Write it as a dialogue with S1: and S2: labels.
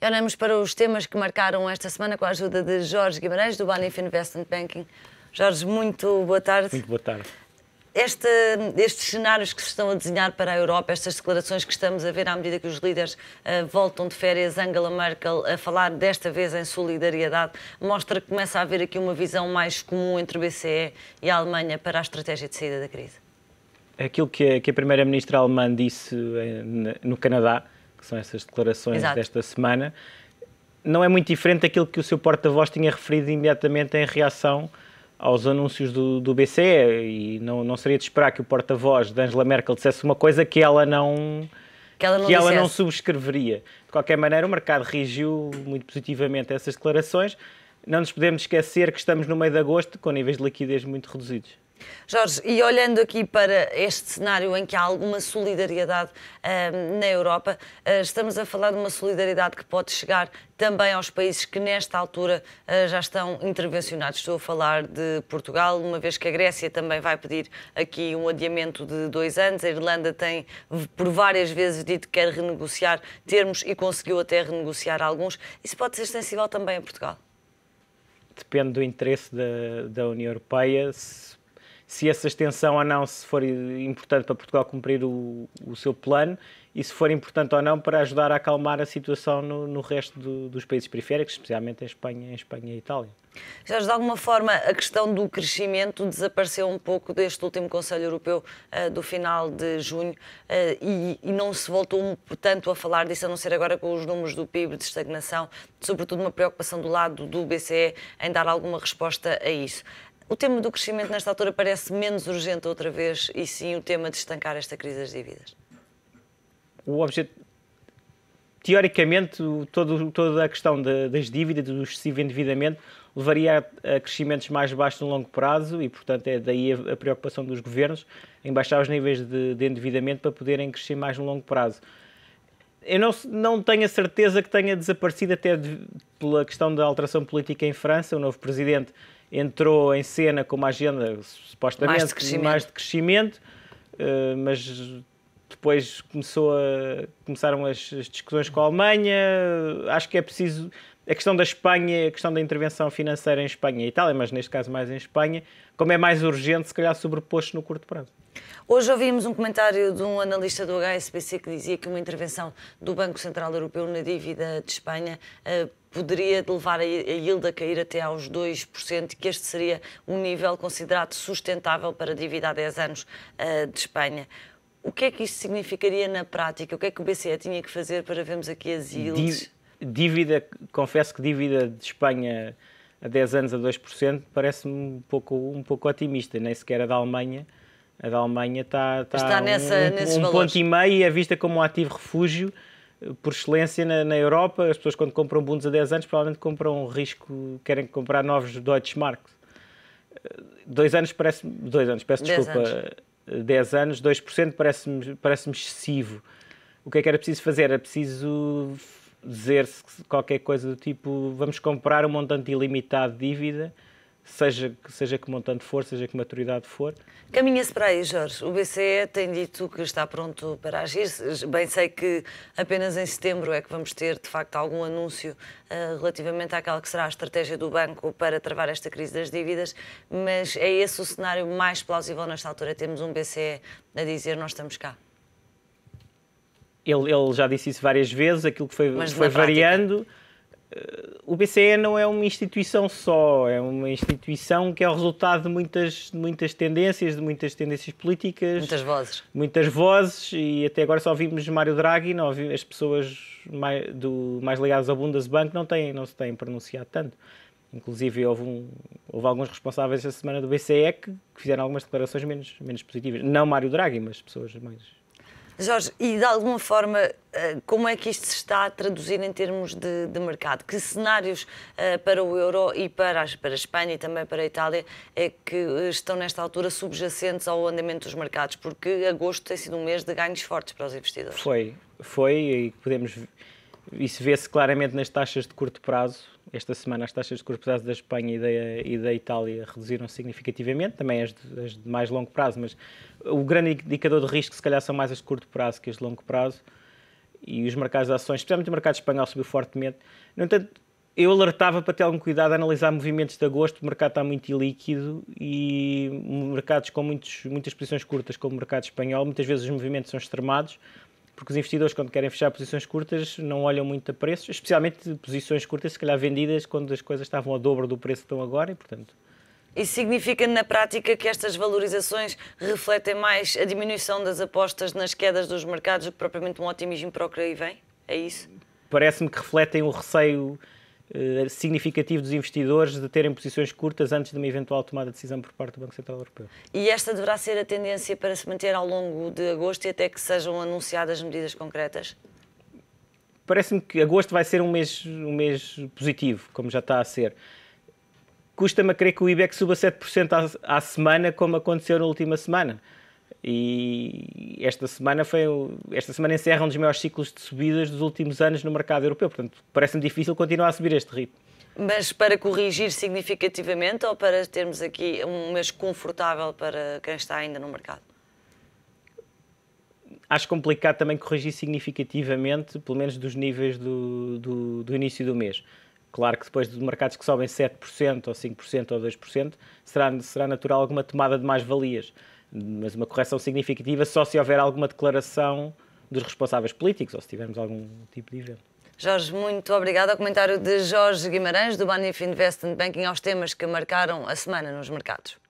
S1: E olhamos para os temas que marcaram esta semana com a ajuda de Jorge Guimarães, do Banif Investment Banking. Jorge, muito boa tarde.
S2: Muito boa tarde.
S1: Estes cenários que se estão a desenhar para a Europa, estas declarações que estamos a ver à medida que os líderes voltam de férias, Angela Merkel a falar desta vez em solidariedade, mostra que começa a haver aqui uma visão mais comum entre o BCE e a Alemanha para a estratégia de saída da crise.
S2: Aquilo que a primeira-ministra alemã disse no Canadá, que são essas declarações desta semana, não é muito diferente daquilo que o seu porta-voz tinha referido imediatamente em reação aos anúncios do BCE, e não seria de esperar que o porta-voz de Angela Merkel dissesse uma coisa que ela não subscreveria. De qualquer maneira, o mercado reagiu muito positivamente a essas declarações. Não nos podemos esquecer que estamos no meio de agosto com níveis de liquidez muito reduzidos.
S1: Jorge, e olhando aqui para este cenário em que há alguma solidariedade na Europa, estamos a falar de uma solidariedade que pode chegar também aos países que nesta altura já estão intervencionados. Estou a falar de Portugal, uma vez que a Grécia também vai pedir aqui um adiamento de 2 anos. A Irlanda tem por várias vezes dito que quer renegociar termos e conseguiu até renegociar alguns. Isso pode ser sensível também a Portugal?
S2: Depende do interesse da União Europeia. Se essa extensão ou não, se for importante para Portugal cumprir o seu plano, e se for importante ou não para ajudar a acalmar a situação no resto dos países periféricos, especialmente em Espanha e Itália.
S1: Jorge, de alguma forma a questão do crescimento desapareceu um pouco deste último Conselho Europeu do final de junho e não se voltou tanto a falar disso, a não ser agora com os números do PIB de estagnação, sobretudo uma preocupação do lado do BCE em dar alguma resposta a isso. O tema do crescimento nesta altura parece menos urgente outra vez e sim o tema de estancar esta crise das dívidas?
S2: Teoricamente, toda a questão das dívidas, do excessivo endividamento, levaria a crescimentos mais baixos no longo prazo e, portanto, é daí a preocupação dos governos em baixar os níveis de endividamento para poderem crescer mais no longo prazo. Eu não tenho a certeza que tenha desaparecido até pela questão da alteração política em França. O novo presidente entrou em cena com uma agenda supostamente mais de crescimento, mas depois começaram as discussões com a Alemanha. Acho que é preciso... A questão da Espanha, a questão da intervenção financeira em Espanha e Itália, mas neste caso mais em Espanha, como é mais urgente, se calhar sobreposto no curto prazo.
S1: Hoje ouvimos um comentário de um analista do HSBC que dizia que uma intervenção do Banco Central Europeu na dívida de Espanha poderia levar a yield a cair até aos 2%, e que este seria um nível considerado sustentável para a dívida há 10 anos de Espanha. O que é que isto significaria na prática? O que é que o BCE tinha que fazer para vermos aqui as yields?
S2: Confesso que dívida de Espanha a 10 anos a 2% parece-me um pouco otimista, nem sequer a da Alemanha. A daAlemanha está
S1: nesses valores.
S2: 1,5 e é vista como um ativo refúgio por excelência na Europa. As pessoas, quando compram bundes a 10 anos, provavelmente compram um risco, querem comprar novos Deutsche Mark. 2 anos parece-me... 2 anos, peço desculpa. 10 anos, 2% parece-me excessivo. O que é que era preciso fazer? Era preciso dizer-se qualquer coisa do tipo: vamos comprar um montante ilimitado de dívida, seja que montante for, seja que maturidade for.
S1: Caminha-se para aí, Jorge. O BCE tem dito que está pronto para agir. Bem sei que apenas em setembro é que vamos ter, de facto, algum anúncio relativamente àquela que será a estratégia do banco para travar esta crise das dívidas, mas é esse o cenário mais plausível nesta altura? Temos um BCE a dizer: nós estamos cá.
S2: Ele já disse isso várias vezes, aquilo que foi variando. O BCE não é uma instituição só, é uma instituição que é o resultado de muitas tendências, políticas. Muitas vozes, e até agora só vimos Mário Draghi, as pessoas mais ligadas ao Bundesbank não se têm pronunciado tanto. Inclusive houve alguns responsáveis esta semana do BCE que fizeram algumas declarações menos positivas. Não Mário Draghi, mas pessoas mais...
S1: Jorge, e de alguma forma, como é que isto se está a traduzir em termos de mercado? Que cenários para o euro e para a Espanha e também para a Itália é que estão nesta altura subjacentes ao andamento dos mercados? Porque agosto tem sido um mês de ganhos fortes para os investidores.
S2: Foi e isso vê-se claramente nas taxas de curto prazo. Esta semana as taxas de curto prazo da Espanha e da Itália reduziram significativamente, também as de mais longo prazo, mas o grande indicador de risco se calhar são mais as de curto prazo que as de longo prazo. e os mercados de ações, especialmente o mercado espanhol, subiu fortemente. No entanto, eu alertava para ter algum cuidado a analisar movimentos de agosto. O mercado está muito ilíquido e mercados com muitas posições curtas, como o mercado espanhol, muitas vezes os movimentos são extremados, porque os investidores, quando querem fechar posições curtas, não olham muito a preços, especialmente posições curtas, se calhar vendidas, quando as coisas estavam ao dobro do preço que estão agora, e portanto...
S1: Isso significa, na prática, que estas valorizações refletem mais a diminuição das apostas nas quedas dos mercados do que propriamente um otimismo para o que aí vem? É isso?
S2: Parece-me que refletem o receio significativo dos investidores de terem posições curtas antes de uma eventual tomada de decisão por parte do Banco Central Europeu.
S1: E esta deverá ser a tendência para se manter ao longo de agosto e até que sejam anunciadas medidas concretas?
S2: Parece-me que agosto vai ser um mês positivo, como já está a ser. Custa-me a crer que o IBEX suba 7% à semana, como aconteceu na última semana. E esta semana encerra um dos maiores ciclos de subidas dos últimos anos no mercado europeu. Portanto, parece-me difícil continuar a subir este ritmo.
S1: Mas para corrigir significativamente ou para termos aqui um mês confortável para quem está ainda no mercado?
S2: Acho complicado também corrigir significativamente, pelo menos dos níveis do início do mês. Claro que depois de mercados que sobem 7% ou 5% ou 2%, será natural alguma tomada de mais-valias. Mas uma correção significativa só se houver alguma declaração dos responsáveis políticos ou se tivermos algum tipo de evento.
S1: Jorge, muito obrigada. O comentário de Jorge Guimarães, do Banif Investment Banking, aos temas que marcaram a semana nos mercados.